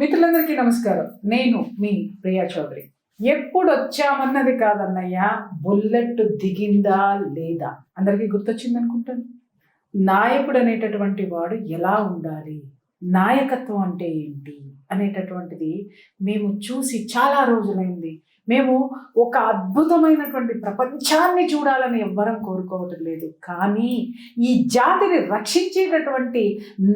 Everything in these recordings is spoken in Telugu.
మిత్రులందరికీ నమస్కారం. నేను మీ ప్రియా చౌదరి. ఎప్పుడు వచ్చామన్నది కాదన్నయ్య, బుల్లెట్ దిగిందా లేదా అందరికీ గుర్తొచ్చింది అనుకుంటాను. నాయకుడు అనేటటువంటి వాడు ఎలా ఉండాలి, నాయకత్వం అంటే ఏంటి అనేటటువంటిది మేము చూసి చాలా రోజులైంది. మేము ఒక అద్భుతమైనటువంటి ప్రపంచాన్ని చూడాలని ఎవ్వరం కోరుకోవటం లేదు, కానీ ఈ జాతిని రక్షించేటటువంటి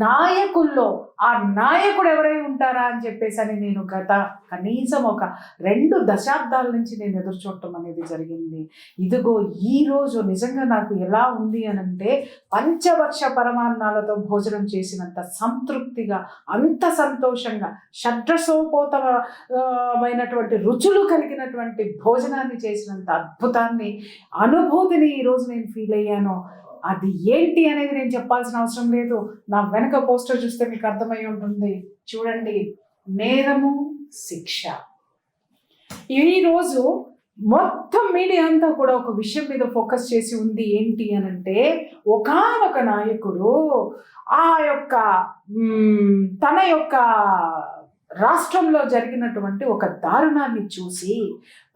నాయకుల్లో ఆ నాయకుడు ఎవరై ఉంటారా అని చెప్పేసి నేను గత కనీసం ఒక 2 దశాబ్దాల నుంచి నేను ఎదురు చూడటం అనేది జరిగింది. ఇదిగో ఈరోజు నిజంగా నాకు ఎలా ఉంది అనంటే, పంచవర్ష పరమాన్నాలతో భోజనం చేసినంత సంతృప్తిగా, అంత సంతోషంగా, షడ్రసోపోతమైనటువంటి రుచులు కలిగినటువంటి భోజనాన్ని చేసినంత అద్భుతాన్ని, అనుభూతిని ఈరోజు నేను ఫీల్ అయ్యాను. అది ఏంటి అనేది నేను చెప్పాల్సిన అవసరం లేదు. నా వెనక పోస్టర్ చూస్తే మీకు అర్థమై ఉంటుంది. చూడండి, నేరము శిక్ష. ఈరోజు మొత్తం మీడియా అంతా కూడా ఒక విషయం మీద ఫోకస్ చేసి ఉంది. ఏంటి అనంటే, ఒకానొక నాయకుడు తన యొక్క రాష్ట్రంలో జరిగినటువంటి ఒక దారుణాన్ని చూసి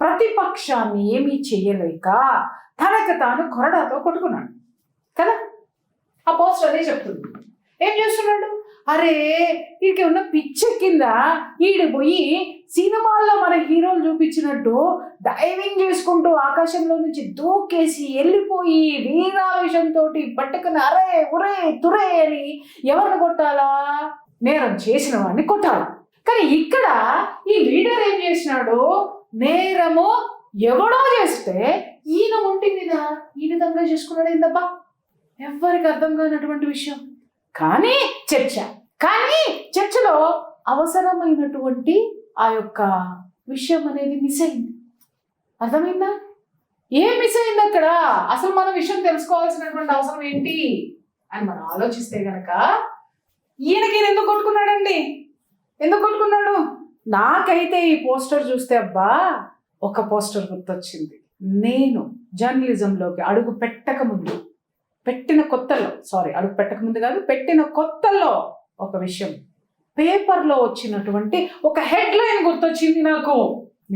ప్రతిపక్షాన్ని ఏమీ చేయలేక తనకు తాను కొరడాతో కొట్టుకున్నాడు కదా. ఆ పోస్టర్ అదే చెప్తుంది. ఏం చేస్తున్నాడు? అరే, వీడికి ఉన్న పిచ్చెక్కింద, ఈడు పోయి సినిమాల్లో మన హీరోలు చూపించినట్టు డైవింగ్ చేసుకుంటూ ఆకాశంలో నుంచి దూకేసి వెళ్ళిపోయి వీరావేశంతో పట్టుకుని అరే ఉరే తురే అని ఎవరిని కొట్టాలా? నేరం చేసిన వాడిని కొట్టాలి. కానీ ఇక్కడ ఈ లీడర్ ఏం చేసినాడు? నేరము ఎవడో చేస్తే ఈయన ఒంటి మీద ఈ విధంగా చేసుకున్నాడు. ఏందబ్బా, ఎవ్వరికి అర్థం కానటువంటి విషయం. కానీ చర్చలో అవసరమైనటువంటి ఆ యొక్క విషయం అనేది మిస్ అయింది. అర్థమైందా? ఏం మిస్ అయింది అక్కడ? అసలు మన విషయం తెలుసుకోవాల్సినటువంటి అవసరం ఏంటి అని మనం ఆలోచిస్తే గనక, ఈయనకి ఎందుకు కొట్టుకున్నాడండి? ఎందుకు కొట్టుకున్నాడు? నాకైతే ఈ పోస్టర్ చూస్తే అబ్బా ఒక పోస్టర్ గుర్తొచ్చింది. నేను జర్నలిజంలోకి అడుగు పెట్టక ముందు పెట్టిన కొత్తల్లో ఒక విషయం పేపర్లో వచ్చినటువంటి ఒక హెడ్లైన్ గుర్తొచ్చింది నాకు.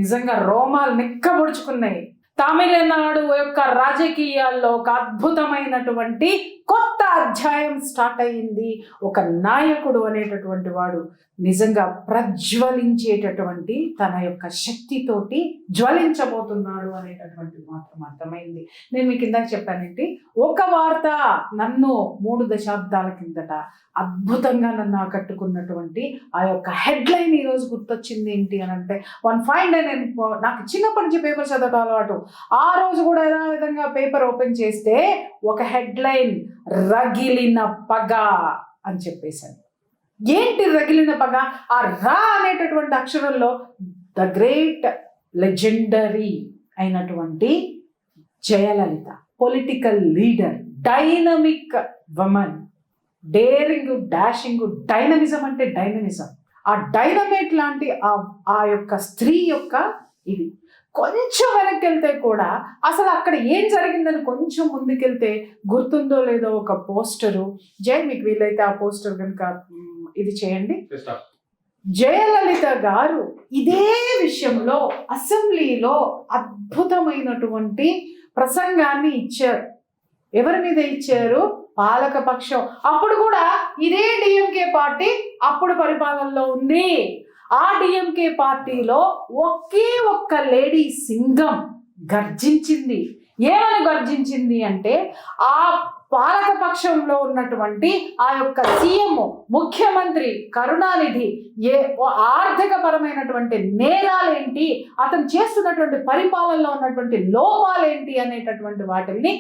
నిజంగా రోమాలు నిక్కబొడుచుకున్నాయి. తమిళనాడు యొక్క రాజకీయాల్లో ఒక అద్భుతమైనటువంటి కొత్త అధ్యాయం స్టార్ట్ అయ్యింది. ఒక నాయకుడు అనేటటువంటి వాడు నిజంగా ప్రజ్వలించేటటువంటి తన యొక్క శక్తితోటి జ్వలించబోతున్నాడు అనేటటువంటి మాత్రం అర్థమైంది. నేను మీకు ఇందాక చెప్పానంటే, ఒక వార్త నన్ను 3 దశాబ్దాల కిందట అద్భుతంగా నన్ను ఆకట్టుకున్నటువంటి ఆ యొక్క హెడ్లైన్ ఈరోజు గుర్తొచ్చింది. ఏంటి అని అంటే, నాకు చిన్నప్పటి నుంచి పేపర్ చదవడం అలవాటు. ఆ రోజు కూడా ఏదో విధంగా పేపర్ ఓపెన్ చేస్తే ఒక హెడ్లైన్, రగిలిన పగ అని చెప్పేశాను. ఏంటి రగిలిన పగ? ఆ రా అనేటటువంటి అక్షరంలో ద గ్రేట్ లెజెండరీ అయినటువంటి Jayalalithaa, political leader, dynamic women, daring, dashing, dynamism అంటే డైనమిజం. ఆ డైనమేట్ లాంటి ఆ యొక్క స్త్రీ యొక్క ఇది. కొంచెం వెనక్కి వెళ్తే కూడా అసలు అక్కడ ఏం జరిగిందని కొంచెం ముందుకెళ్తే గుర్తుందో లేదో ఒక పోస్టరు. మీకు వీలైతే ఆ పోస్టర్ కనుక ఇది చేయండి. జయలలిత గారు ఇదే విషయంలో అసెంబ్లీలో అద్భుతమైనటువంటి ప్రసంగాన్ని ఇచ్చారు. ఎవరి మీద ఇచ్చారు? పాలకపక్షం. అప్పుడు కూడా ఇదే డిఎంకే పార్టీ అప్పుడు పరిపాలనలో ఉంది. ఆ డిఎంకే పార్టీలో ఒకే ఒక్క లేడీ సింగం గర్జించింది. ఏమని గర్జించింది అంటే, ఆ పాలకపక్షంలో ఉన్నటువంటి ఆ యొక్క సీఎం, ముఖ్యమంత్రి కరుణానిధి ఆర్థిక పరమైనటువంటి నేరాలేంటి, అతను చేస్తున్నటువంటి పరిపాలనలో ఉన్నటువంటి లోపాలేంటి అనేటటువంటి వాటిని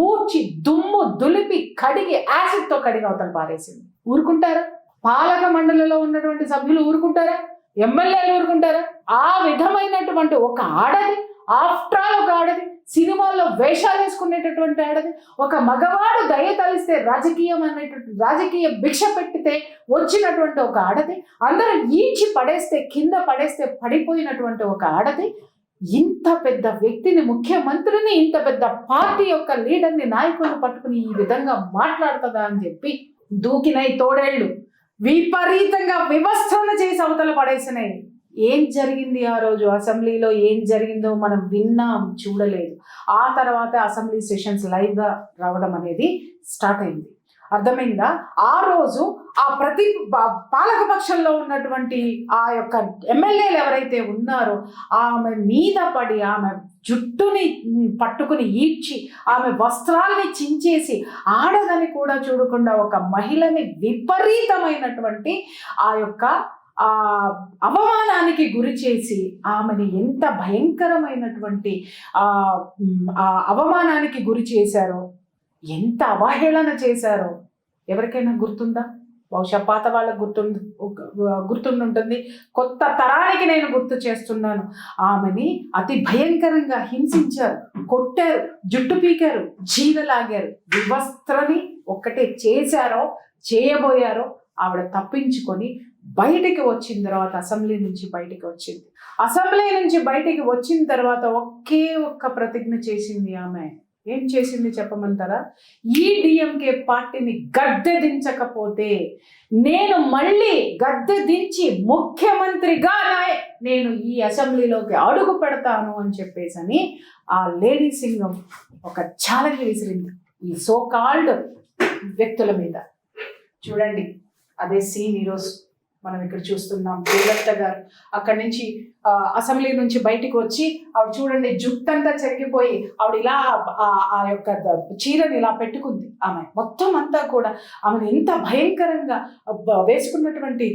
ఊడ్చి దుమ్ము దులిపి కడిగి యాసిడ్తో కడిగి అవతల పారేసింది. ఊరుకుంటారా? పాలక మండలిలో ఉన్నటువంటి సభ్యులు ఊరుకుంటారా? ఎమ్మెల్యేలు ఊరుకుంటారా? ఆ విధమైనటువంటి ఒక ఆడది, ఆఫ్టర్ ఆల్ ఒక ఆడది, సినిమాల్లో వేషాలు వేసుకునేటటువంటి ఆడది, ఒక మగవాడు దయ తలిస్తే రాజకీయ భిక్ష పెట్టితే వచ్చినటువంటి ఒక ఆడది, అందరూ ఈడ్చి పడేస్తే కింద పడేస్తే పడిపోయినటువంటి ఒక ఆడది, ఇంత పెద్ద వ్యక్తిని, ముఖ్యమంత్రిని, ఇంత పెద్ద పార్టీ యొక్క లీడర్ని, నాయకులను పట్టుకుని ఈ విధంగా మాట్లాడుతుందా అని చెప్పి దూకినాయి తోడేళ్లు. విపరీతంగా వివస్త్రణ చేసి అవతల పడేసినాయి. ఏం జరిగింది ఆ రోజు అసెంబ్లీలో, ఏం జరిగిందో మనం విన్నాం, చూడలేదు. ఆ తర్వాత అసెంబ్లీ సెషన్స్ లైవ్గా రావడం అనేది స్టార్ట్ అయింది. అర్థమైందా? ఆ రోజు ఆ పాలక పక్షంలో ఉన్నటువంటి ఆ యొక్క ఎమ్మెల్యేలు ఎవరైతే ఉన్నారో ఆమె మీద పడి ఆమె జుట్టుని పట్టుకుని ఈడ్చి ఆమె వస్త్రాల్ని చించేసి ఆడదని కూడా చూడకుండా ఒక మహిళని విపరీతమైనటువంటి ఆ యొక్క ఆ అవమానానికి గురి చేసి ఆమెని ఎంత భయంకరమైనటువంటి ఆ అవమానానికి గురి చేశారో, ఎంత అవహేళన చేశారో ఎవరికైనా గుర్తుందా? బహుశా పాత వాళ్ళకు గుర్తుండుంటుంది. కొత్త తరానికి నేను గుర్తు చేస్తున్నాను. ఆమెని అతి భయంకరంగా హింసించారు, కొట్టారు, జుట్టు పీకారు, జీవలాగారు, వివస్త్రని ఒక్కటే చేశారో చేయబోయారో ఆవిడ తప్పించుకొని బయటికి వచ్చిన తర్వాత అసెంబ్లీ నుంచి బయటికి వచ్చింది. అసెంబ్లీ నుంచి బయటికి వచ్చిన తర్వాత ఒకే ఒక్క ప్రతిజ్ఞ చేసింది. ఆమె ఏం చేసింది చెప్పమంటారా? ఈ డిఎంకే పార్టీని గద్దె దించకపోతే నేను మళ్ళీ గద్దె దించి ముఖ్యమంత్రిగా నేను ఈ అసెంబ్లీలోకి అడుగు పెడతాను అని చెప్పేసి ఆ లేడీ సింగం ఒక ఛాలెంజ్ విసిరింది ఈ సోకాల్డ్ వ్యక్తుల మీద. చూడండి, అదే సీన్ ఈరోజు మనం ఇక్కడ చూస్తున్నాం. జయలలిత గారు అక్కడి నుంచి అసెంబ్లీ నుంచి బయటికి వచ్చి ఆవిడ చూడండి జుట్టంతా చెరిగిపోయి ఆవిడ ఇలా ఆ యొక్క చీరని ఇలా పెట్టుకుంది. ఆమె మొత్తం అంతా కూడా ఆమెను ఎంత భయంకరంగా వేసుకున్నటువంటి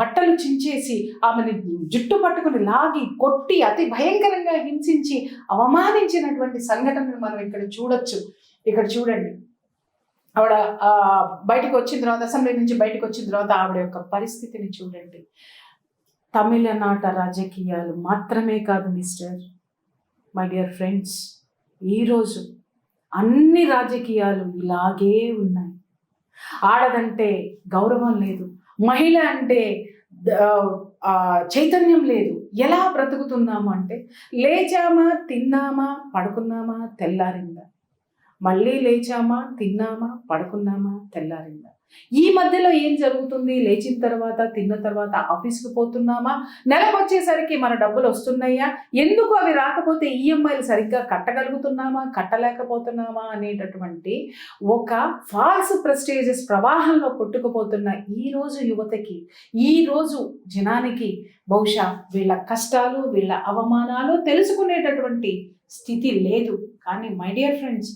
బట్టలు చించేసి ఆమెని జుట్టు పట్టుకుని లాగి కొట్టి అతి భయంకరంగా హింసించి అవమానించినటువంటి సంఘటనను మనం ఇక్కడ చూడొచ్చు. ఇక్కడ చూడండి, ఆవిడ బయటకు వచ్చిన తర్వాత, అసెంబ్లీ నుంచి బయటకు వచ్చిన తర్వాత ఆవిడ యొక్క పరిస్థితిని చూడండి. తమిళనాట రాజకీయాలు మాత్రమే కాదు మిస్టర్, మై డియర్ ఫ్రెండ్స్, ఈరోజు అన్ని రాజకీయాలు ఇలాగే ఉన్నాయి. ఆడదంటే గౌరవం లేదు, మహిళ అంటే చైతన్యం లేదు. ఎలా బ్రతుకుతున్నాము అంటే లేచామా, తిన్నామా, పడుకున్నామా, తెల్లారిందా, మళ్ళీ లేచామా, తిన్నామా, పడుకున్నామా, తెల్లారిందా. ఈ మధ్యలో ఏం జరుగుతుంది? లేచిన తర్వాత, తిన్న తర్వాత ఆఫీస్కి పోతున్నామా, నెలకు వచ్చేసరికి మన డబ్బులు వస్తున్నాయా, ఎందుకు అవి రాకపోతే ఈఎంఐలు సరిగ్గా కట్టగలుగుతున్నామా, కట్టలేకపోతున్నామా అనేటటువంటి ఒక ఫాల్స్ ప్రెస్టేజెస్ ప్రవాహంలో కొట్టుకుపోతున్న ఈరోజు యువతకి, ఈరోజు జనానికి బహుశా వీళ్ళ కష్టాలు, వీళ్ళ అవమానాలు తెలుసుకునేటటువంటి స్థితి లేదు. కానీ మై డియర్ ఫ్రెండ్స్,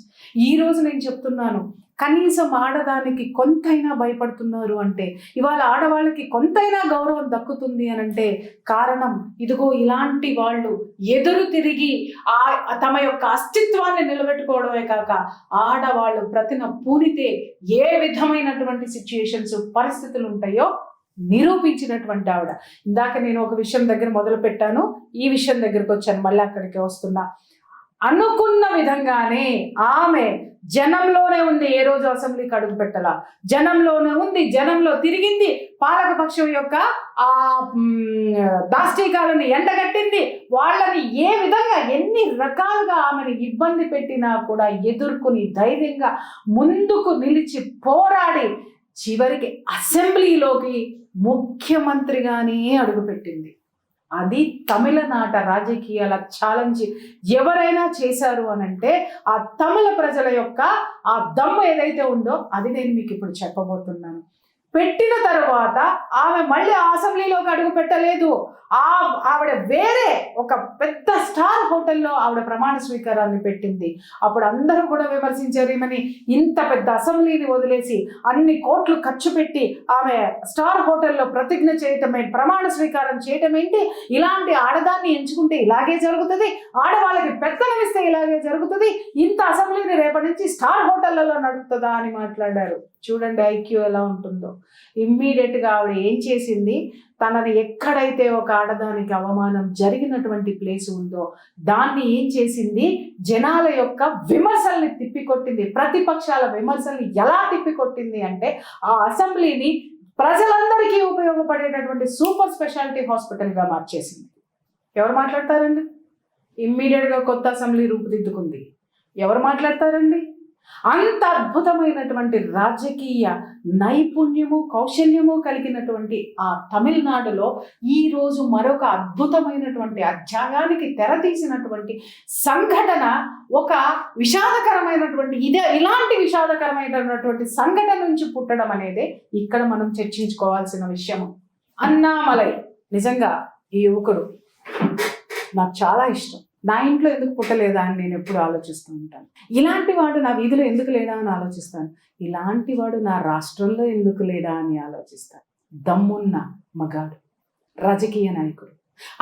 ఈరోజు నేను చెప్తున్నాను, కనీసం ఆడదానికి కొంతైనా భయపడుతున్నారు అంటే, ఇవాళ ఆడవాళ్ళకి కొంతైనా గౌరవం దక్కుతుంది అని అంటే కారణం ఇదిగో ఇలాంటి వాళ్ళు ఎదురు తిరిగి తమ యొక్క అస్తిత్వాన్ని నిలబెట్టుకోవడమే కాక ఆడవాళ్ళు ప్రతిన పూనితే ఏ విధమైనటువంటి సిచ్యుయేషన్స్, పరిస్థితులు ఉంటాయో నిరూపించినటువంటి ఆవిడ. ఇందాక నేను ఒక విషయం దగ్గర మొదలు పెట్టాను, ఈ విషయం దగ్గరికి వచ్చాను, మళ్ళీ అక్కడికి వస్తున్నా. అనుకున్న విధంగానే ఆమె జనంలోనే ఉంది. ఏ రోజు అసెంబ్లీకి అడుగు పెట్టాల, జనంలోనే ఉంది, జనంలో తిరిగింది, పాలకపక్షం యొక్క ఆ దాష్టీకాలను ఎండగట్టింది. వాళ్ళని ఏ విధంగా ఎన్ని రకాలుగా ఆమెను ఇబ్బంది పెట్టినా కూడా ఎదుర్కొని ధైర్యంగా ముందుకు నిలిచి పోరాడి చివరికి అసెంబ్లీలోకి ముఖ్యమంత్రిగానే అడుగుపెట్టింది. అది తమిళనాట రాజకీయాల ఛాలెంజ్ ఎవరైనా చేశారు అనంటే ఆ తమిళ ప్రజల యొక్క ఆ దమ్ము ఏదైతే ఉందో అది నేను మీకు ఇప్పుడు చెప్పబోతున్నాను. పెట్టిన తర్వాత ఆమె మళ్ళీ అసెంబ్లీలోకి అడుగు పెట్టలేదు. ఆవిడ వేరే ఒక పెద్ద స్టార్ హోటల్లో ఆవిడ ప్రమాణ స్వీకారాన్ని పెట్టింది. అప్పుడు అందరూ కూడా విమర్శించారు, ఈమెని ఇంత పెద్ద అసెంబ్లీని వదిలేసి అన్ని కోట్లు ఖర్చు పెట్టి ఆమె స్టార్ హోటల్లో ప్రతిజ్ఞ చేయటమే, ప్రమాణ స్వీకారం చేయటం ఏంటి, ఇలాంటి ఆడదాన్ని ఎంచుకుంటే ఇలాగే జరుగుతుంది, ఆడవాళ్ళకి పెత్తనం ఇస్తే ఇలాగే జరుగుతుంది, ఇంత అసెంబ్లీని రేపటి నుంచి స్టార్ హోటళ్లలో నడుపుతుందా అని మాట్లాడారు. చూడండి ఐక్యూ ఎలా ఉంటుందో. ఇమ్మీడియట్గా ఆవిడ ఏం చేసింది, తనని ఎక్కడైతే ఒక ఆడదానికి అవమానం జరిగినటువంటి ప్లేస్ ఉందో దాన్ని ఏం చేసింది, జనాల యొక్క విమర్శల్ని తిప్పికొట్టింది. ప్రతిపక్షాల విమర్శల్ని ఎలా తిప్పికొట్టింది అంటే ఆ అసెంబ్లీని ప్రజలందరికీ ఉపయోగపడేటటువంటి సూపర్ స్పెషాలిటీ హాస్పిటల్గా మార్చేసింది. ఎవరు మాట్లాడతారండి? ఇమ్మీడియట్గా కొత్త అసెంబ్లీ రూపుదిద్దుకుంది. ఎవరు మాట్లాడతారండి? అంత అద్భుతమైనటువంటి రాజకీయ నైపుణ్యము కౌశల్యము కలిగినటువంటి ఆ తమిళనాడులో ఈరోజు మరొక అద్భుతమైనటువంటి అధ్యాయానికి తెరతీసినటువంటి సంఘటన, ఒక విషాదకరమైనటువంటి ఇలాంటి విషాదకరమైనటువంటి సంఘటన నుంచి పుట్టడం అనేది ఇక్కడ మనం చర్చించుకోవాల్సిన విషయము. అన్నామలై నిజంగా ఈ యువకుడు నాకు చాలా ఇష్టం. నా ఇంట్లో ఎందుకు పుట్టలేదా అని నేను ఎప్పుడు ఆలోచిస్తూ ఉంటాను. ఇలాంటి వాడు నా వీధిలో ఎందుకు లేడా అని ఆలోచిస్తాను. ఇలాంటి వాడు నా రాష్ట్రంలో ఎందుకు లేడా అని ఆలోచిస్తాను. దమ్మున్న మగాడు, రాజకీయ నాయకుడు.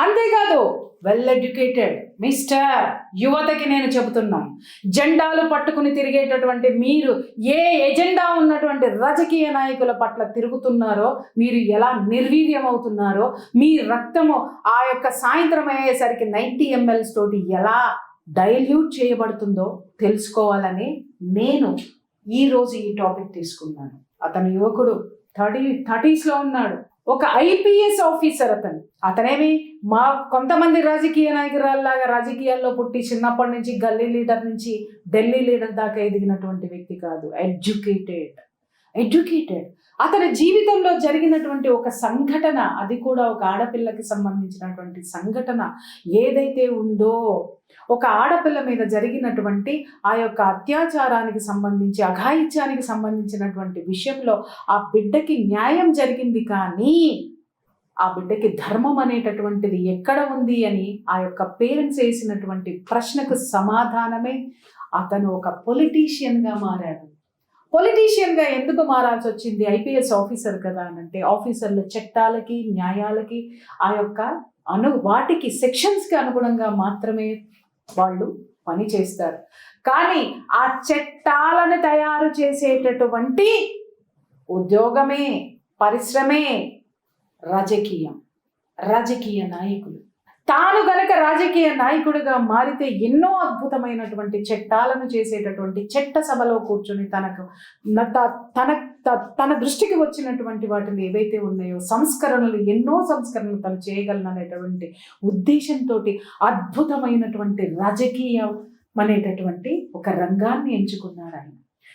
అంతేకాదు వెల్ ఎడ్యుకేటెడ్ మిస్టర్. యువతకి నేను చెబుతున్నాను, జెండాలు పట్టుకుని తిరిగేటటువంటి మీరు ఏ ఎజెండా ఉన్నటువంటి రాజకీయ నాయకుల పట్ల తిరుగుతున్నారో, మీరు ఎలా నిర్వీర్యం అవుతున్నారో, మీ రక్తము ఆ యొక్క సాయంత్రం అయ్యేసరికి 90 ml తోటి ఎలా డైల్యూట్ చేయబడుతుందో తెలుసుకోవాలని నేను ఈరోజు ఈ టాపిక్ తీసుకున్నాను. అతను యువకుడు 30s ఉన్నాడు. ఒక ఐపీఎస్ ఆఫీసర్ అతనేమి మా కొంతమంది రాజకీయ నాయకురాల్లాగా రాజకీయాల్లో పుట్టి చిన్నప్పటి నుంచి గల్లీ లీడర్ నుంచి ఢిల్లీ లీడర్ దాకా ఎదిగినటువంటి వ్యక్తి కాదు. ఎడ్యుకేటెడ్. అతని జీవితంలో జరిగినటువంటి ఒక సంఘటన, అది కూడా ఒక ఆడపిల్లకి సంబంధించినటువంటి సంఘటన ఏదైతే ఉందో, ఒక ఆడపిల్ల మీద జరిగినటువంటి ఆ యొక్క అత్యాచారానికి సంబంధించి, అఘాయిత్యానికి సంబంధించినటువంటి విషయంలో ఆ బిడ్డకి న్యాయం జరిగింది, కానీ ఆ బిడ్డకి ధర్మం అనేటటువంటిది ఎక్కడ ఉంది అని ఆ యొక్క పేరెంట్స్ వేసినటువంటి ప్రశ్నకు సమాధానమే అతను ఒక పొలిటీషియన్గా మారాడు. పొలిటీషియన్గా ఎందుకు మారాల్సి వచ్చింది? ఐపీఎస్ ఆఫీసర్ కదా అనంటే, ఆఫీసర్లు చట్టాలకి న్యాయాలకి ఆ యొక్క వాటికి సెక్షన్స్కి అనుగుణంగా మాత్రమే వాళ్ళు పని చేస్తారు. కానీ ఆ చట్టాలను తయారు చేసేటటువంటి ఉద్యోగమే, పరిశ్రమే రాజకీయ నాయకులు. తాను గనక రాజకీయ నాయకుడిగా మారితే ఎన్నో అద్భుతమైనటువంటి చట్టాలను చేసేటటువంటి చట్ట సభలో కూర్చొని తన దృష్టికి వచ్చినటువంటి వాటిని ఏవైతే ఉన్నాయో ఎన్నో సంస్కరణలు తను చేయగలను అనేటువంటి ఉద్దేశంతో అద్భుతమైనటువంటి రాజకీయం అనేటటువంటి ఒక రంగాన్ని ఎంచుకున్నాడు ఆయన.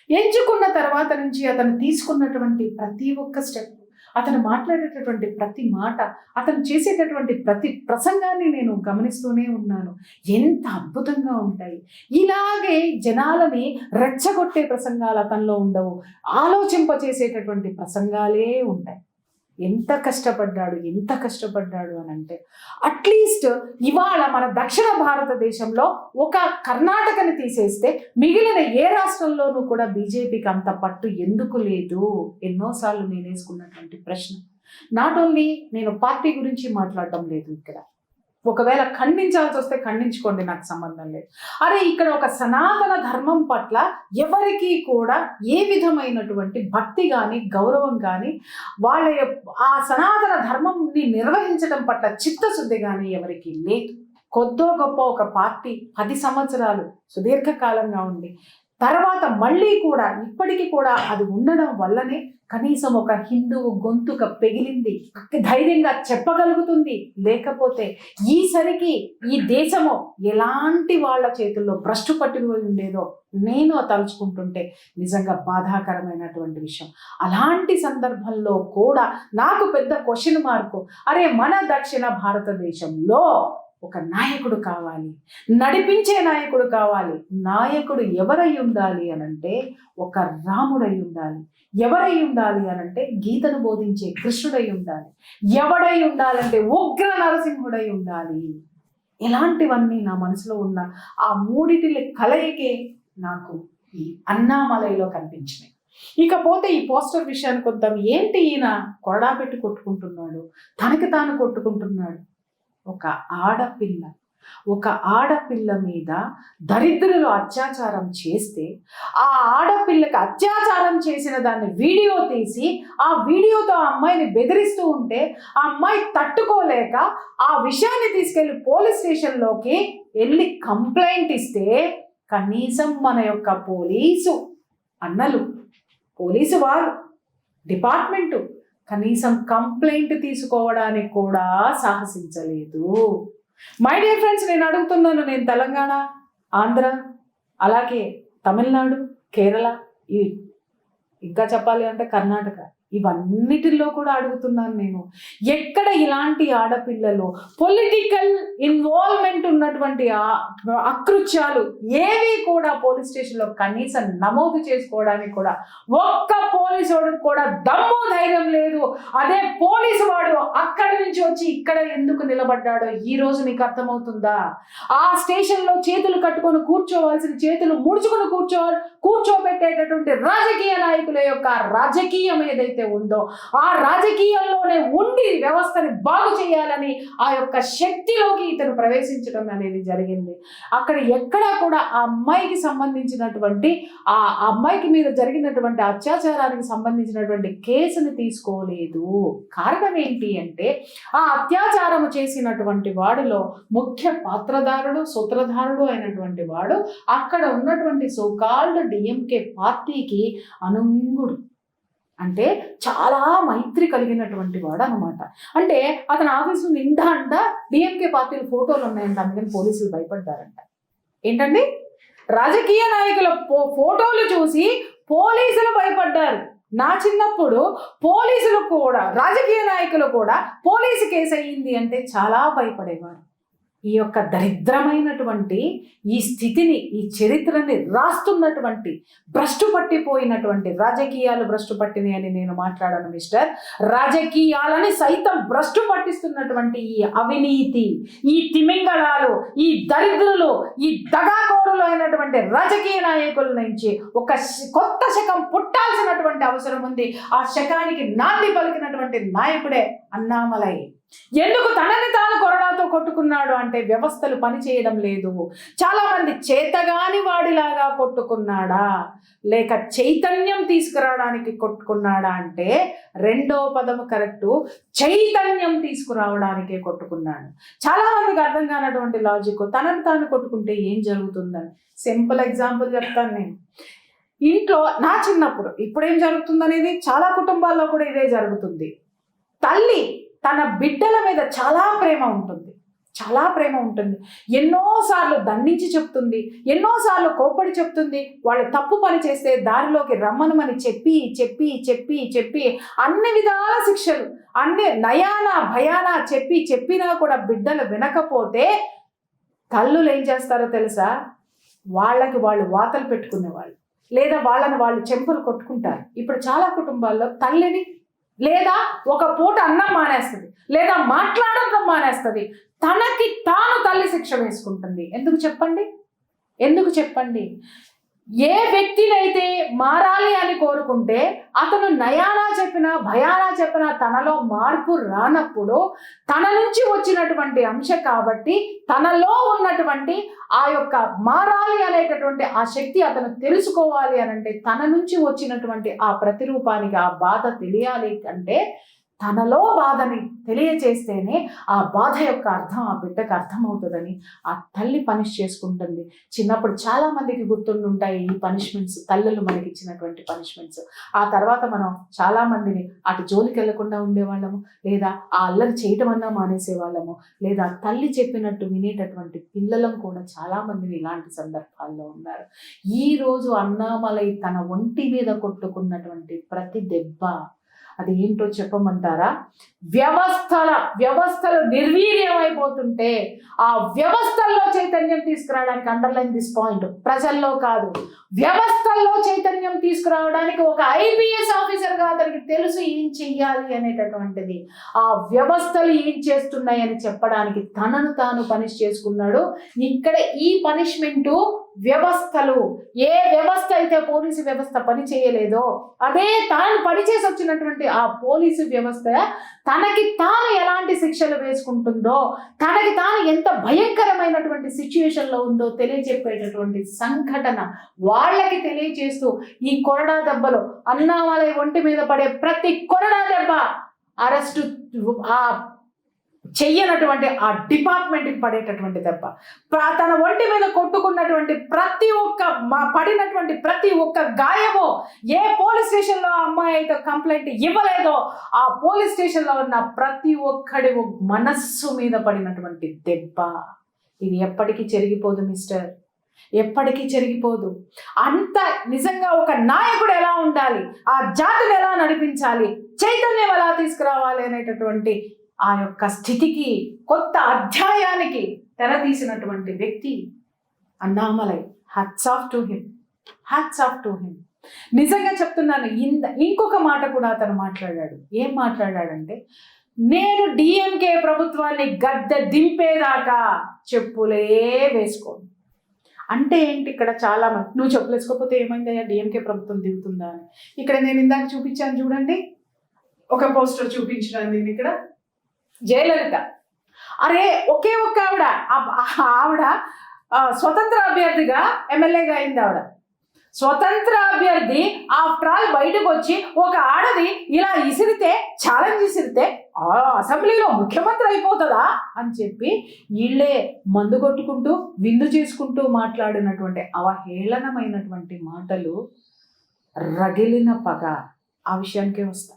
ఎంచుకున్న తర్వాత నుంచి అతను తీసుకున్నటువంటి ప్రతి ఒక్క స్టెప్, అతను మాట్లాడేటటువంటి ప్రతి మాట, అతను చేసేటటువంటి ప్రతి ప్రసంగాన్ని నేను గమనిస్తూనే ఉన్నాను. ఎంత అద్భుతంగా ఉంటాయి. ఇలాగే జనాలని రెచ్చగొట్టే ప్రసంగాలు అతనిలో ఉండవు, ఆలోచింపచేసేటటువంటి ప్రసంగాలే ఉంటాయి. ఎంత కష్టపడ్డాడు అని అంటే, అట్లీస్ట్ ఇవాళ మన దక్షిణ భారతదేశంలో ఒక కర్ణాటకని తీసేస్తే మిగిలిన ఏ రాష్ట్రంలోనూ కూడా బీజేపీకి అంత పట్టు ఎందుకు లేదు? ఎన్నోసార్లు నేను వేసుకున్నటువంటి ప్రశ్న. నాట్ ఓన్లీ నేను పార్టీ గురించి మాట్లాడడం లేదు ఇక్కడ. ఒకవేళ ఖండించాల్సి వస్తే ఖండించుకోండి, నాకు సంబంధం లేదు. అరే, ఇక్కడ ఒక సనాతన ధర్మం పట్ల ఎవరికి కూడా ఏ విధమైనటువంటి భక్తి కానీ గౌరవం కానీ, వాళ్ళ ఆ సనాతన ధర్మంని నిర్వహించడం పట్ల చిత్తశుద్ధి కానీ ఎవరికి లేదు. కొద్దో గొప్ప ఒక పార్టీ 10 సంవత్సరాలు సుదీర్ఘకాలంగా ఉండి తర్వాత మళ్ళీ కూడా ఇప్పటికీ కూడా అది ఉండడం వల్లనే కనీసం ఒక హిందువు గొంతుక పెగిలింది, ధైర్యంగా చెప్పగలుగుతుంది. లేకపోతే ఈసరికి ఈ దేశము ఎలాంటి వాళ్ళ చేతుల్లో భ్రష్టు పట్టిపోయి ఉండేదో నేను తలుచుకుంటుంటే నిజంగా బాధాకరమైనటువంటి విషయం. అలాంటి సందర్భంలో కూడా నాకు పెద్ద క్వశ్చన్ మార్కు. అరే, మన దక్షిణ భారతదేశంలో ఒక నాయకుడు కావాలి, నడిపించే నాయకుడు కావాలి. నాయకుడు ఎవరై ఉండాలి అనంటే ఒక రాముడై ఉండాలి. ఎవరై ఉండాలి అనంటే గీతను బోధించే కృష్ణుడై ఉండాలి. ఎవడై ఉండాలంటే ఉగ్ర నరసింహుడై ఉండాలి. ఇలాంటివన్నీ నా మనసులో ఉన్న ఆ మూడిటి కలయికే నాకు ఈ అన్నామలైలో కనిపించినాయి. ఇకపోతే ఈ పోస్టర్ విషయానికి వద్దాం. ఏంటి ఈయన కొరడా పెట్టి కొట్టుకుంటున్నాడు, తనకి తాను కొట్టుకుంటున్నాడు. ఒక ఆడపిల్ల మీద దరిద్రులు అత్యాచారం చేస్తే ఆ ఆడపిల్లకి అత్యాచారం చేసిన దాన్ని వీడియో తీసి ఆ వీడియోతో ఆ అమ్మాయిని బెదిరిస్తూ ఉంటే ఆ అమ్మాయి తట్టుకోలేక ఆ విషయాన్ని తీసుకెళ్లి పోలీస్ స్టేషన్లోకి వెళ్ళి కంప్లైంట్ ఇస్తే కనీసం మన యొక్క పోలీసు అన్నలు, పోలీసు వారు, డిపార్ట్మెంటు కనీసం కంప్లైంట్ తీసుకోవడానికి కూడా సాహసించలేదు. మై డియర్ ఫ్రెండ్స్, నేను అడుగుతున్నాను, నేను తెలంగాణ, ఆంధ్ర, అలాగే తమిళనాడు, కేరళ, ఈ ఇంకా చెప్పాలి అంటే కర్ణాటక, ఇవన్నిటిలో కూడా అడుగుతున్నాను నేను, ఎక్కడ ఇలాంటి ఆడపిల్లలు పొలిటికల్ ఇన్వాల్వ్మెంట్ ఉన్నటువంటి అకృత్యాలు ఏవి కూడా పోలీస్ స్టేషన్లో కనీసం నమోదు చేసుకోవడానికి కూడా ఒక్క పోలీసు వాడికి కూడా దమ్ము ధైర్యం లేదు. అదే పోలీసు వాడు అక్కడి నుంచి వచ్చి ఇక్కడ ఎందుకు నిలబడ్డాడో ఈ రోజు మీకు అర్థమవుతుందా? ఆ స్టేషన్లో చేతులు కట్టుకొని కూర్చోవలసిన చేతులు ముడుచుకుని కూర్చోబెట్టేటటువంటి రాజకీయ నాయకుల యొక్క రాజకీయం ఏదైతే ఉందో ఆ రాజకీయాల్లోనే ఉండి వ్యవస్థని బాగు చేయాలని ఆ యొక్క శక్తిలోకి ఇతను ప్రవేశించడం అనేది జరిగింది. అక్కడ ఎక్కడా కూడా ఆ అమ్మాయికి సంబంధించినటువంటి ఆ అమ్మాయికి మీద జరిగినటువంటి అత్యాచారానికి సంబంధించినటువంటి కేసుని తీసుకోలేదు. కారణం ఏంటి అంటే ఆ అత్యాచారం చేసినటువంటి వాడిలో ముఖ్య పాత్రధారుడు సూత్రధారుడు అయినటువంటి వాడు అక్కడ ఉన్నటువంటి సోకాల్డ్ డిఎంకే పార్టీకి అనుంగుడు, అంటే చాలా మైత్రి కలిగినటువంటి వాడు అనమాట. అంటే అతని ఆఫీసు నిండా అంట డిఎంకే పార్టీల ఫోటోలు ఉన్నాయంట, అందుకని పోలీసులు భయపడ్డారంట. ఏంటండి, రాజకీయ నాయకుల ఫోటోలు చూసి పోలీసులు భయపడ్డారు. నా చిన్నప్పుడు పోలీసులు కూడా రాజకీయ నాయకులు కూడా పోలీసు కేసు అయ్యింది అంటే చాలా భయపడేవారు. ఈ యొక్క దరిద్రమైనటువంటి ఈ స్థితిని ఈ చరిత్రని రాస్తున్నటువంటి భ్రష్టు పట్టిపోయినటువంటి రాజకీయాలు భ్రష్టు పట్టినాయి అని నేను మాట్లాడాను మిస్టర్. రాజకీయాలని సైతం భ్రష్టు పట్టిస్తున్నటువంటి ఈ అవినీతి, ఈ తిమింగళాలు, ఈ దరిద్రులు, ఈ దగాకోరులు అయినటువంటి రాజకీయ నాయకుల నుంచి ఒక కొత్త శకం పుట్టాల్సినటువంటి అవసరం ఉంది. ఆ శకానికి నాంది పలికినటువంటి నాయకుడే అన్నామలై. ఎందుకు తనని తాను కొరడాతో కొట్టుకున్నాడు అంటే వ్యవస్థలు పనిచేయడం లేదు. చాలా మంది చేతగాని వాడిలాగా కొట్టుకున్నాడా లేక చైతన్యం తీసుకురావడానికి కొట్టుకున్నాడా అంటే రెండో పదము కరెక్టు, చైతన్యం తీసుకురావడానికే కొట్టుకున్నాడు. చాలా మందికి అర్థం కానటువంటి లాజిక్, తనని తాను కొట్టుకుంటే ఏం జరుగుతుందని. సింపుల్ ఎగ్జాంపుల్ చెప్తాను నేను. ఇంట్లో నా చిన్నప్పుడు, ఇప్పుడేం జరుగుతుంది అనేది చాలా కుటుంబాల్లో కూడా ఇదే జరుగుతుంది. తల్లి తన బిడ్డల మీద చాలా ప్రేమ ఉంటుంది, ఎన్నోసార్లు దండించి చెప్తుంది, ఎన్నోసార్లు కోప్పడి చెప్తుంది. వాళ్ళు తప్పు పని చేస్తే దారిలోకి రమ్మనమని చెప్పి చెప్పి చెప్పి చెప్పి అన్ని విధాల శిక్షలు, అన్ని నయానా భయానా చెప్పినా కూడా బిడ్డలు వినకపోతే తల్లులు ఏం చేస్తారో తెలుసా? వాళ్ళకి వాళ్ళు వాతలు పెట్టుకునేవాళ్ళు, లేదా వాళ్ళని వాళ్ళు చెంపలు కొట్టుకుంటారు. ఇప్పుడు చాలా కుటుంబాల్లో తల్లిని లేదా ఒక పూట అన్నం మానేస్తుంది, లేదా మాట్లాడడం మానేస్తుంది, తనకి తాను తల్లి శిక్ష వేసుకుంటుంది. ఎందుకు చెప్పండి? ఏ వ్యక్తినైతే మారాలి అని కోరుకుంటే అతను నయానా చెప్పినా భయానా చెప్పినా తనలో మార్పు రానప్పుడు తన నుంచి వచ్చినటువంటి అంశం కాబట్టి తనలో ఉన్నటువంటి ఆ యొక్క మారాలి అనేటటువంటి ఆ శక్తి అతను తెలుసుకోవాలి అని అంటే తన నుంచి వచ్చినటువంటి ఆ ప్రతిరూపానికి ఆ బాధ తెలియాలి అంటే తనలో బాధని తెలియచేస్తేనే ఆ బాధ యొక్క అర్థం ఆ బిడ్డకు అర్థమవుతుందని ఆ తల్లి పనిష్ చేసుకుంటుంది. చిన్నప్పుడు చాలా మందికి గుర్తుండుంటాయి ఈ పనిష్మెంట్స్, తల్లులు మనకి ఇచ్చినటువంటి పనిష్మెంట్స్. ఆ తర్వాత మనం చాలా మందిని అటు జోలికి వెళ్లకుండా ఉండేవాళ్ళము, లేదా ఆ అల్లరి చేయటం అన్నా మానేసేవాళ్ళము, లేదా తల్లి చెప్పినట్టు వినేటటువంటి పిల్లలం కూడా చాలా మందిని ఇలాంటి సందర్భాల్లో ఉన్నారు. ఈ రోజు అన్నామలై తన ఒంటి మీద కొట్టుకున్నటువంటి ప్రతి దెబ్బ అది ఏంటో చెప్పమంటారా? వ్యవస్థలు నిర్వీర్యం అయిపోతుంటే ఆ వ్యవస్థల్లో చైతన్యం తీసుకురావడానికి, అండర్లైన్ దిస్ పాయింట్, ప్రజల్లో కాదు వ్యవస్థల్లో చైతన్యం తీసుకురావడానికి ఒక ఐపీఎస్ ఆఫీసర్గా అతనికి తెలుసు ఏం చెయ్యాలి అనేటటువంటిది. ఆ వ్యవస్థలు ఏం చేస్తున్నాయని చెప్పడానికి తనను తాను పనిష్ చేసుకున్నాడు. ఇక్కడ ఈ పనిష్మెంటు వ్యవస్థలు, ఏ వ్యవస్థ అయితే పోలీసు వ్యవస్థ పని చేయలేదో అదే తాను పనిచేసి వచ్చినటువంటి ఆ పోలీసు వ్యవస్థ తనకి తాను ఎలాంటి శిక్షలు వేసుకుంటుందో, తనకి తాను ఎంత భయంకరమైనటువంటి సిచ్యువేషన్లో ఉందో తెలియజెప్పేటటువంటి సంఘటన వాళ్ళకి తెలియజేస్తూ ఈ కొరడా దెబ్బలు, అన్నామలై ఒంటి మీద పడే ప్రతి కొరడా దెబ్బ అరెస్టు, ఆ చెయ్యనటువంటి ఆ డిపార్ట్మెంట్కి పడేటటువంటి దెబ్బ, తన ఒంటి మీద కొట్టుకున్నటువంటి ప్రతి ఒక్క పడినటువంటి ప్రతి ఒక్క గాయమో, ఏ పోలీస్ స్టేషన్లో అమ్మాయి అయితే కంప్లైంట్ ఇవ్వలేదో ఆ పోలీస్ స్టేషన్లో ఉన్న ప్రతి ఒక్కడి మనస్సు మీద పడినటువంటి దెబ్బ. ఇది ఎప్పటికీ చెరిగిపోదు మిస్టర్. ఎప్పటికీ చెరిగిపోదు. అంత నిజంగా ఒక నాయకుడు ఎలా ఉండాలి, ఆ జాతిని ఎలా నడిపించాలి, చైతన్యం ఎలా తీసుకురావాలి అనేటటువంటి ఆ యొక్క స్థితికి, కొత్త అధ్యాయానికి తెర తీసినటువంటి వ్యక్తి Annamalai. Hats off to him, hats off to him. నిజంగా చెప్తున్నాను. ఇంకొక మాట కూడా అతను మాట్లాడాడు. ఏం మాట్లాడాడంటే, నేను డిఎంకే ప్రభుత్వాన్ని గద్దె దింపేదాకా చెప్పులే వేసుకోను. అంటే ఏంటి, ఇక్కడ చాలా మంది నువ్వు చెప్పులు వేసుకోకపోతే ఏమైందయ్యా డిఎంకే ప్రభుత్వం దిగుతుందా అని. ఇక్కడ నేను ఇందాక చూపించాను చూడండి, ఒక పోస్టర్ చూపించడానికి. నేను ఇక్కడ జయలలిత, అరే ఒకే ఒక్క ఆవిడ స్వతంత్ర అభ్యర్థిగా ఎమ్మెల్యేగా అయింది. ఆవిడ స్వతంత్ర అభ్యర్థి ఆఫ్టర్ ఆల్ బయటకు వచ్చి ఒక ఆడది ఇలా ఇసిరితే, ఛాలెంజ్ ఇసిరితే అసెంబ్లీలో ముఖ్యమంత్రి అయిపోతుందా అని చెప్పి వీళ్ళే మందు కొట్టుకుంటూ విందు చేసుకుంటూ మాట్లాడినటువంటి అవహేళనమైనటువంటి మాటలు. రగిలిన పగ, ఆ విషయానికే వస్తా.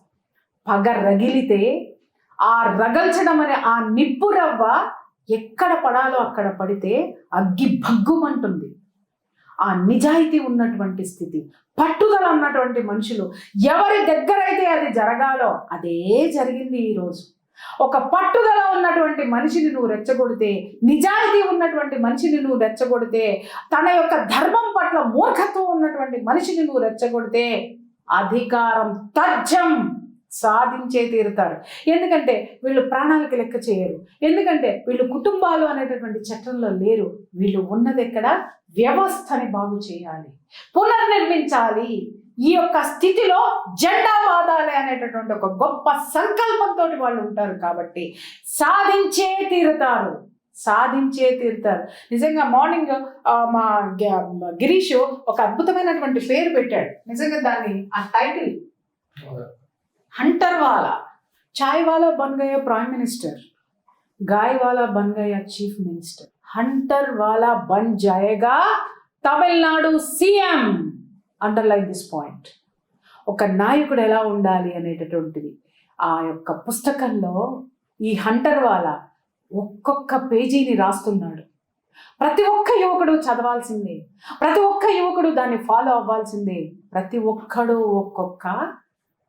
పగ రగిలితే ఆ రగల్చడం అనే ఆ నిప్పు రవ్వ ఎక్కడ పడాలో అక్కడ పడితే అగ్గి భగ్గుమంటుంది. ఆ నిజాయితీ ఉన్నటువంటి స్థితి, పట్టుదల ఉన్నటువంటి మనుషులు ఎవరి దగ్గరైతే అది జరగాలో అదే జరిగింది ఈరోజు. ఒక పట్టుదల ఉన్నటువంటి మనిషిని నువ్వు రెచ్చగొడితే, నిజాయితీ ఉన్నటువంటి మనిషిని నువ్వు రెచ్చగొడితే, తన యొక్క ధర్మం పట్ల మూర్ఖత్వం ఉన్నటువంటి మనిషిని నువ్వు రెచ్చగొడితే అధికారం తథ్యం సాధించే తీరుతారు. ఎందుకంటే వీళ్ళు ప్రాణాలకు లెక్క చేయరు. ఎందుకంటే వీళ్ళు కుటుంబాలు అనేటటువంటి చట్టంలో లేరు. వీళ్ళు ఉన్నది ఎక్కడ, వ్యవస్థని బాగు చేయాలి, పునర్నిర్మించాలి. ఈ యొక్క స్థితిలో జెండా వాదాలి అనేటటువంటి ఒక గొప్ప సంకల్పంతో వాళ్ళు ఉంటారు. కాబట్టి సాధించే తీరుతారు, సాధించే తీరుతారు. నిజంగా మార్నింగ్ మా గిరీష్ ఒక అద్భుతమైనటువంటి పేరు పెట్టాడు. నిజంగా దాన్ని ఆ టైటిల్ हंटर वाला, चाय वाला बन गया प्राइम मिनिस्टर, गाय वाला बन गया चीफ मिनिस्टर, हंटर वाला बन जाएगा Tamil Nadu CM. Underline this point. ఒక నాయకుడు ఎలా ఉండాలి అనేటటువంటిది ఆ యొక్క పుస్తకంలో ఈ హంటర్ వాలా ఒక్కొక్క పేజీని రాస్తున్నాడు. ప్రతి ఒక్క యువకుడు చదవాల్సిందే, ప్రతి ఒక్క యువకుడు దాన్ని ఫాలో అవ్వాల్సిందే. ప్రతి ఒక్కడు ఒక్కొక్క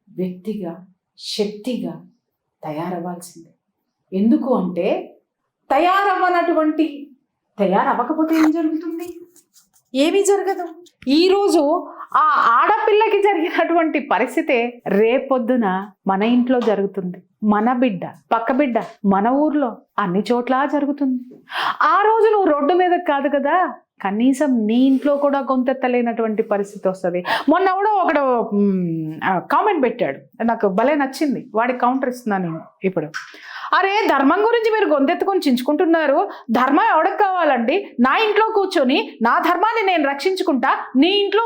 వ్యక్తిగా, శక్తిగా తయారవ్వాల్సిందే. ఎందుకు అంటే తయారవ్వకపోతే ఏం జరుగుతుంది? ఏమీ జరగదు. ఈరోజు ఆ ఆడపిల్లకి జరిగినటువంటి పరిస్థితే రేపొద్దున మన ఇంట్లో జరుగుతుంది. మన బిడ్డ, పక్క బిడ్డ, మన ఊర్లో, అన్ని చోట్ల జరుగుతుంది. ఆ రోజు నువ్వు రోడ్డు మీద కాదు కదా, కనీసం నీ ఇంట్లో కూడా గొంతెత్తలేనటువంటి పరిస్థితి వస్తుంది. మొన్న కూడా ఒకడు కామెంట్ పెట్టాడు, నాకు భలే నచ్చింది. వాడికి కౌంటర్ ఇస్తున్నాను నేను ఇప్పుడు. అరే ధర్మం గురించి మీరు గొంతెత్తుకొని చించుకుంటున్నారు, ధర్మం ఎవరికి కావాలండి? నా ఇంట్లో కూర్చొని నా ధర్మాన్ని నేను రక్షించుకుంటా, నీ ఇంట్లో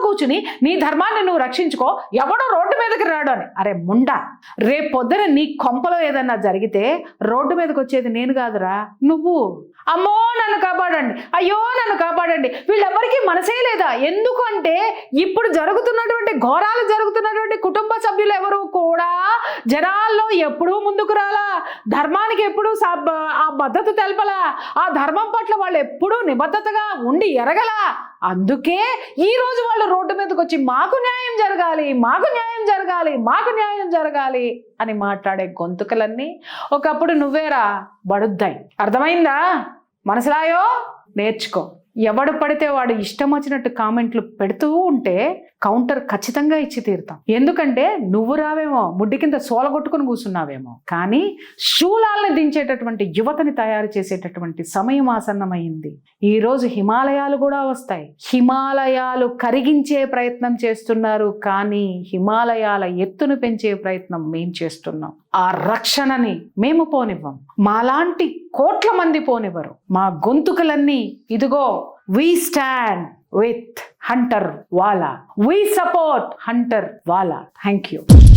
కూర్చుని నీ ధర్మాన్ని నువ్వు రక్షించుకో, ఎవడో రోడ్డు మీదకి రాడు అని. అరే ముండా, రేపు పొద్దున నీ కొంపలో ఏదన్నా జరిగితే రోడ్డు మీదకి వచ్చేది నేను కాదురా, నువ్వు. అమ్మో నన్ను కాపాడండి, అయ్యో నన్ను కాపాడండి, వీళ్ళెవరికీ మనసే లేదా. ఎందుకు అంటే ఇప్పుడు జరుగుతున్నటువంటి ఘోరాలు జరుగుతున్నటువంటి కుటుంబ సభ్యులు ఎవరు కూడా జనాల్లో ఎప్పుడూ ముందుకు రాలా, ధర్మానికి ఎప్పుడూ ఆ మద్దతు తెలపలా, ఆ ధర్మం పట్ల వాళ్ళు ఎప్పుడూ నిబద్ధతగా ఉండి ఎరగలా. అందుకే ఈ రోజు వాళ్ళు రోడ్డు మీదకి వచ్చి మాకు న్యాయం జరగాలి, మాకు న్యాయం జరగాలి, మాకు న్యాయం జరగాలి అని మాట్లాడే గొంతుకలన్నీ ఒకప్పుడు నువ్వేరా బడుద్దాయి. అర్థమైందా? మనసులాయో నేర్చుకో. ఎవడు పడితే వాడు ఇష్టం వచ్చినట్టు కామెంట్లు పెడుతూ ఉంటే కౌంటర్ ఖచ్చితంగా ఇచ్చి తీరుతాం. ఎందుకంటే నువ్వు రావేమో, ముడ్డి కింద సోలగొట్టుకుని కూర్చున్నావేమో, కానీ శూలాలను దించేటటువంటి యువతని తయారు చేసేటటువంటి సమయం ఆసన్నమైంది. ఈరోజు హిమాలయాలు కూడా వస్తాయి. హిమాలయాలు కరిగించే ప్రయత్నం చేస్తున్నారు, కానీ హిమాలయాల ఎత్తును పెంచే ప్రయత్నం మేం చేస్తున్నాం. ఆ రక్షణని మేము పోనివ్వం, మాలాంటి కోట్ల మంది పోనివ్వరు. మా గొంతుకలన్నీ ఇదిగో, we stand with Hunter Wala, we support Hunter Wala. Thank you.